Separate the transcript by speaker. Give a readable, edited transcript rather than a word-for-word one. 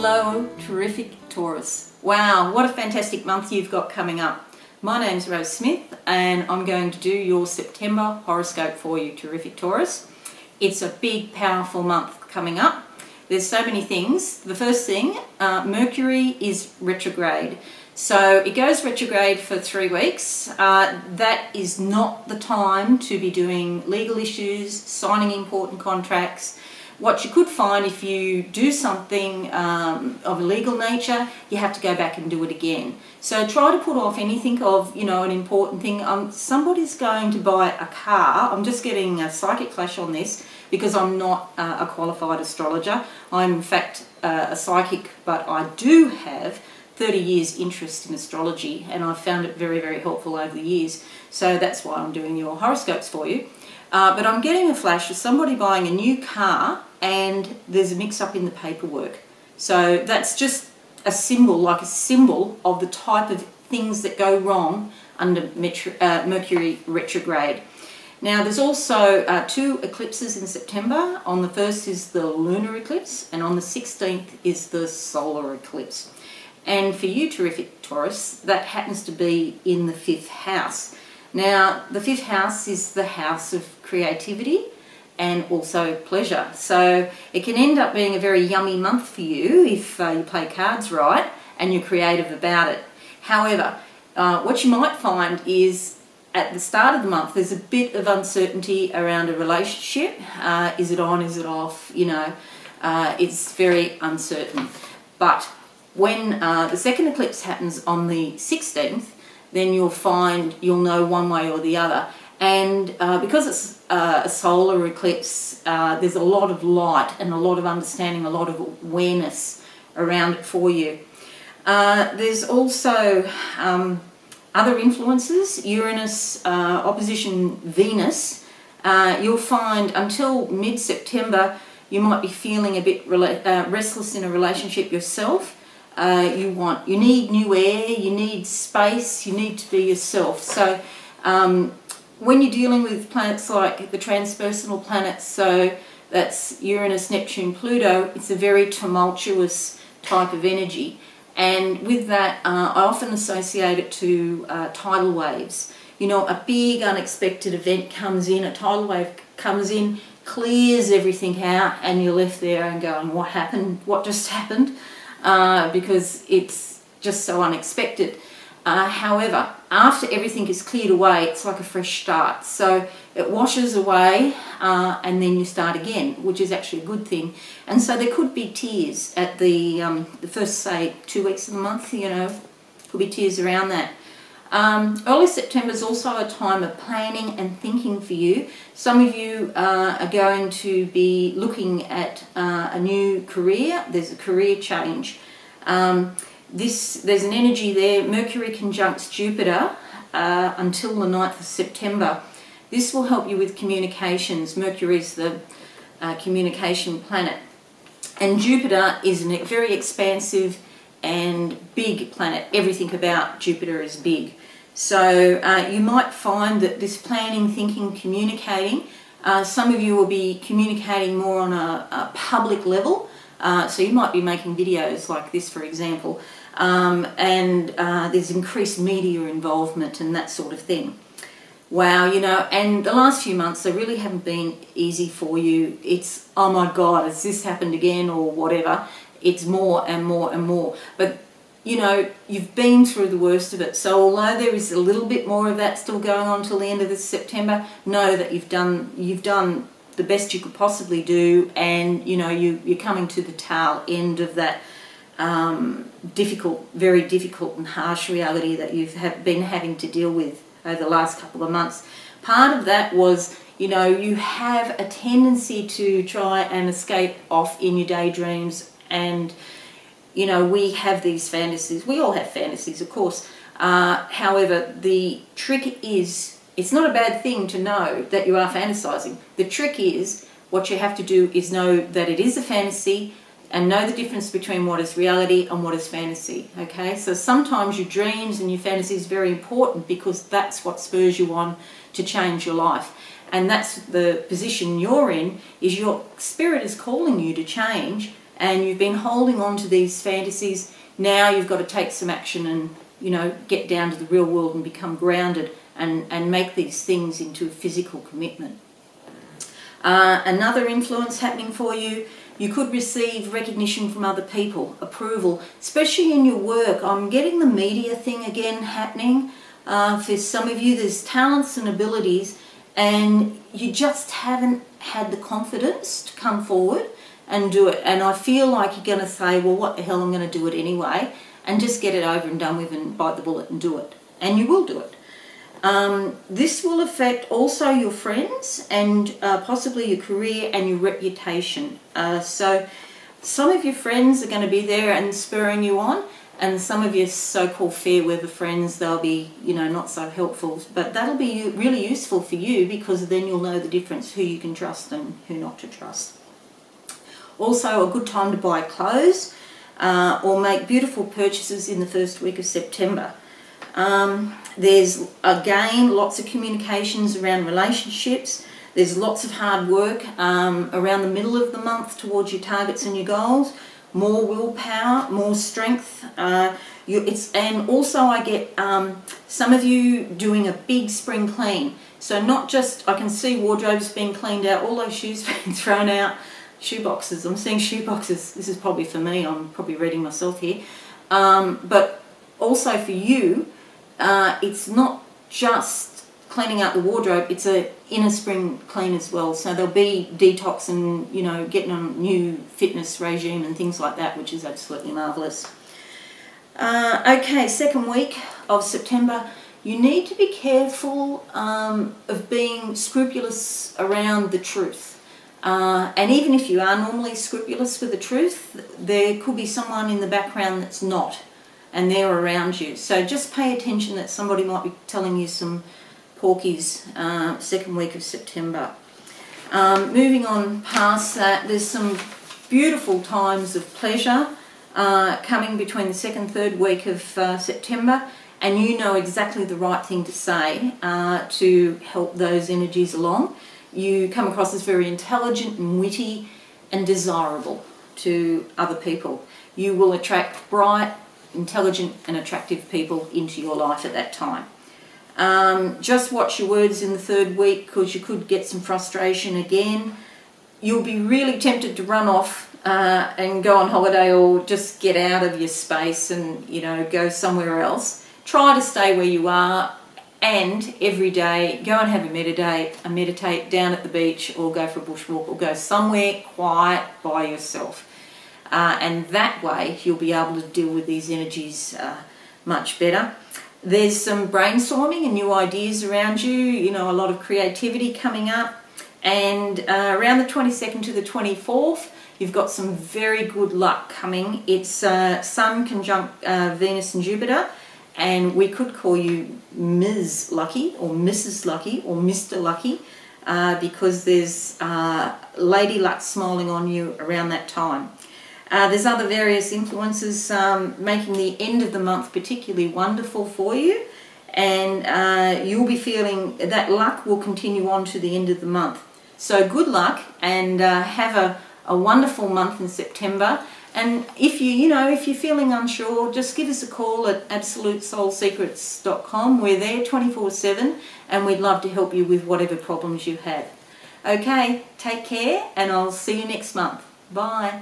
Speaker 1: Hello, terrific Taurus. Wow, what a fantastic month you've got coming up. My name's Rose Smith and I'm going to do your September horoscope for you, terrific Taurus. It's a big, powerful month coming up. There's so many things. The first thing, Mercury is retrograde. So it goes retrograde for 3 weeks. That is not the time to be doing legal issues, signing important contracts. What you could find if you do something of a legal nature, you have to go back and do it again. So try to put off anything of, an important thing. Somebody's going to buy a car. I'm just getting a psychic clash on this because I'm not a qualified astrologer. I'm in fact a psychic, but I do have 30 years interest in astrology and I've found it very, very helpful over the years. So that's why I'm doing your horoscopes for you. But I'm getting a flash of somebody buying a new car and there's a mix-up in the paperwork. So that's just a symbol, like a symbol of the type of things that go wrong under Mercury retrograde. Now there's also 2 eclipses in September. On the 1st is the lunar eclipse and on the 16th is the solar eclipse. And for you, terrific Taurus, that happens to be in the 5th house. Now, the 5th house is the house of creativity and also pleasure. So it can end up being a very yummy month for you if you play cards right and you're creative about it. However, what you might find is at the start of the month, there's a bit of uncertainty around a relationship. Is it on, is it off? It's very uncertain. But when the second eclipse happens on the 16th, then you'll know one way or the other. And because it's a solar eclipse, there's a lot of light and a lot of understanding, a lot of awareness around it for you. There's also other influences, Uranus opposition Venus. You'll find until mid-September you might be feeling a bit restless in a relationship yourself. You need new air, you need space, you need to be yourself. So when you're dealing with planets like the transpersonal planets, so that's Uranus, Neptune, Pluto, it's a very tumultuous type of energy. And with that, I often associate it to tidal waves. A big unexpected event comes in, a tidal wave comes in, clears everything out, and you're left there and going, what happened? What just happened? Because it's just so unexpected. However, after everything is cleared away, it's like a fresh start. So it washes away and then you start again, which is actually a good thing. And so there could be tears at the first, say, 2 weeks of the month, could be tears around that. Early September is also a time of planning and thinking for you. Some of you are going to be looking at a new career. There's a career change. There's an energy there. Mercury conjuncts Jupiter until the 9th of September. This will help you with communications. Mercury is the communication planet. And Jupiter is a very expansive and big planet. Everything about Jupiter is big. So you might find that this planning, thinking, communicating, some of you will be communicating more on a public level. So you might be making videos like this, for example, and there's increased media involvement and that sort of thing. Wow, and the last few months, they really haven't been easy for you. It's, oh my God, has this happened again or whatever? It's more and more and more. But, you've been through the worst of it. So although there is a little bit more of that still going on till the end of this September, know that you've done the best you could possibly do, and, you're coming to the tail end of that very difficult and harsh reality that you've been having to deal with over the last couple of months. Part of that was, you have a tendency to try and escape off in your daydreams, and we have these fantasies. We all have fantasies, of course. However, the trick is, it's not a bad thing to know that you are fantasizing. The trick is, what you have to do is know that it is a fantasy and know the difference between what is reality and what is fantasy, okay? So sometimes your dreams and your fantasy is very important because that's what spurs you on to change your life. And that's the position you're in, is your spirit is calling you to change, and you've been holding on to these fantasies. Now you've got to take some action and, you know, get down to the real world and become grounded and make these things into a physical commitment. Another influence happening for you, you could receive recognition from other people, approval, especially in your work. I'm getting the media thing again happening. For some of you, there's talents and abilities, and you just haven't had the confidence to come forward and do it. And I feel like you're going to say, well, what the hell, I'm going to do it anyway, and just get it over and done with and bite the bullet and do it. And you will do it. This will affect also your friends and possibly your career and your reputation. So some of your friends are going to be there and spurring you on, and some of your so-called fair weather friends, they'll be, you know, not so helpful. But that'll be really useful for you, because then you'll know the difference, who you can trust and who not to trust. Also a good time to buy clothes or make beautiful purchases in the first week of September. There's again lots of communications around relationships. There's lots of hard work around the middle of the month towards your targets and your goals. More willpower, more strength. And also I get some of you doing a big spring clean. So not just, I can see wardrobes being cleaned out, all those shoes being thrown out, shoe boxes. I'm seeing shoe boxes. This is probably for me. I'm probably reading myself here. But also for you, it's not just cleaning out the wardrobe, it's a inner spring clean as well. So there'll be detox and, you know, getting on a new fitness regime and things like that, which is absolutely marvellous. Okay, second week of September, you need to be careful of being scrupulous around the truth. And even if you are normally scrupulous with the truth, there could be someone in the background that's not, and they're around you. So just pay attention that somebody might be telling you some porkies second week of September. Moving on past that, there's some beautiful times of pleasure coming between the second, third week of September, and you know exactly the right thing to say to help those energies along. You come across as very intelligent and witty and desirable to other people. You will attract bright, intelligent and attractive people into your life at that time. Just watch your words in the third week, because you could get some frustration again. You'll be really tempted to run off and go on holiday, or just get out of your space and, you know, go somewhere else. Try to stay where you are, and every day go and have a meditate down at the beach, or go for a bushwalk, or go somewhere quiet by yourself. And that way you'll be able to deal with these energies much better. There's some brainstorming and new ideas around you, you know, a lot of creativity coming up. And around the 22nd to the 24th, you've got some very good luck coming. It's Sun conjunct Venus and Jupiter, and we could call you Ms. Lucky, or Mrs. Lucky, or Mr. Lucky, because there's Lady Luck smiling on you around that time. There's other various influences making the end of the month particularly wonderful for you, and you'll be feeling that luck will continue on to the end of the month. So good luck, and have a wonderful month in September. And if you're feeling unsure, just give us a call at absolutesoulsecrets.com. We're there 24/7, and we'd love to help you with whatever problems you have. Okay, take care, and I'll see you next month. Bye.